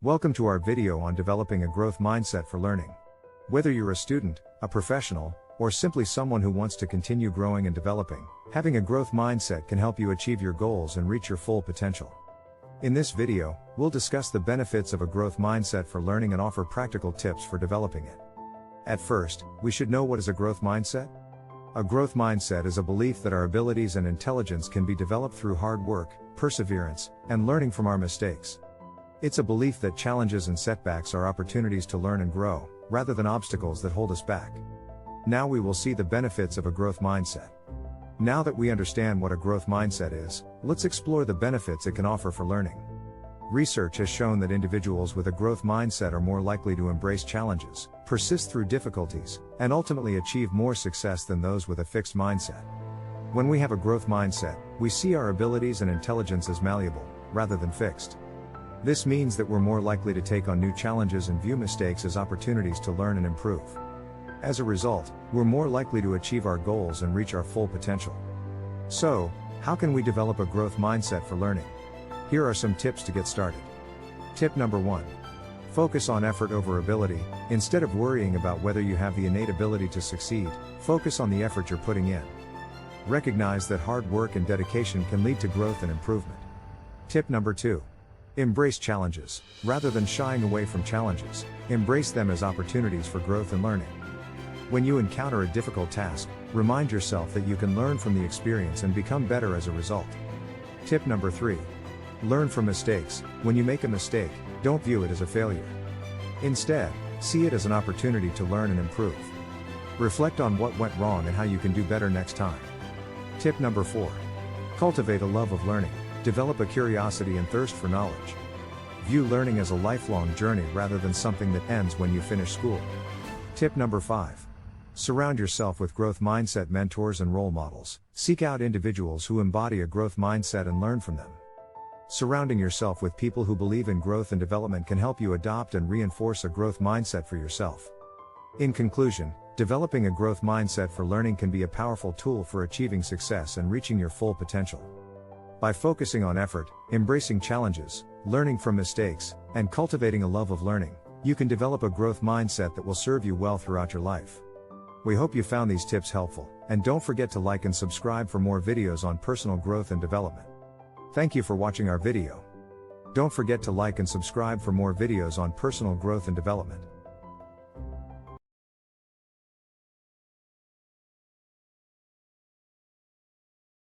Welcome to our video on developing a growth mindset for learning. Whether you're a student, a professional, or simply someone who wants to continue growing and developing, having a growth mindset can help you achieve your goals and reach your full potential. In this video, we'll discuss the benefits of a growth mindset for learning and offer practical tips for developing it. At first, we should know what is a growth mindset. A growth mindset is a belief that our abilities and intelligence can be developed through hard work, perseverance, and learning from our mistakes. It's a belief that challenges and setbacks are opportunities to learn and grow, rather than obstacles that hold us back. Now we will see the benefits of a growth mindset. Now that we understand what a growth mindset is, let's explore the benefits it can offer for learning. Research has shown that individuals with a growth mindset are more likely to embrace challenges, persist through difficulties, and ultimately achieve more success than those with a fixed mindset. When we have a growth mindset, we see our abilities and intelligence as malleable, rather than fixed. This means that we're more likely to take on new challenges and view mistakes as opportunities to learn and improve. As a result, we're more likely to achieve our goals and reach our full potential. So, how can we develop a growth mindset for learning? Here are some tips to get started. Tip number 1. Focus on effort over ability. Instead of worrying about whether you have the innate ability to succeed, focus on the effort you're putting in. Recognize that hard work and dedication can lead to growth and improvement. Tip number 2. Embrace challenges. Rather than shying away from challenges, embrace them as opportunities for growth and learning. When you encounter a difficult task, remind yourself that you can learn from the experience and become better as a result. Tip number 3. Learn from mistakes. When you make a mistake, don't view it as a failure. Instead, see it as an opportunity to learn and improve. Reflect on what went wrong and how you can do better next time. Tip number 4. Cultivate a love of learning. Develop a curiosity and thirst for knowledge. View learning as a lifelong journey rather than something that ends when you finish school. Tip number 5. Surround yourself with growth mindset mentors and role models. Seek out individuals who embody a growth mindset and learn from them. Surrounding yourself with people who believe in growth and development can help you adopt and reinforce a growth mindset for yourself. In conclusion, developing a growth mindset for learning can be a powerful tool for achieving success and reaching your full potential. By focusing on effort, embracing challenges, learning from mistakes, and cultivating a love of learning, you can develop a growth mindset that will serve you well throughout your life. We hope you found these tips helpful, and don't forget to like and subscribe for more videos on personal growth and development. Thank you for watching our video. Don't forget to like and subscribe for more videos on personal growth and development.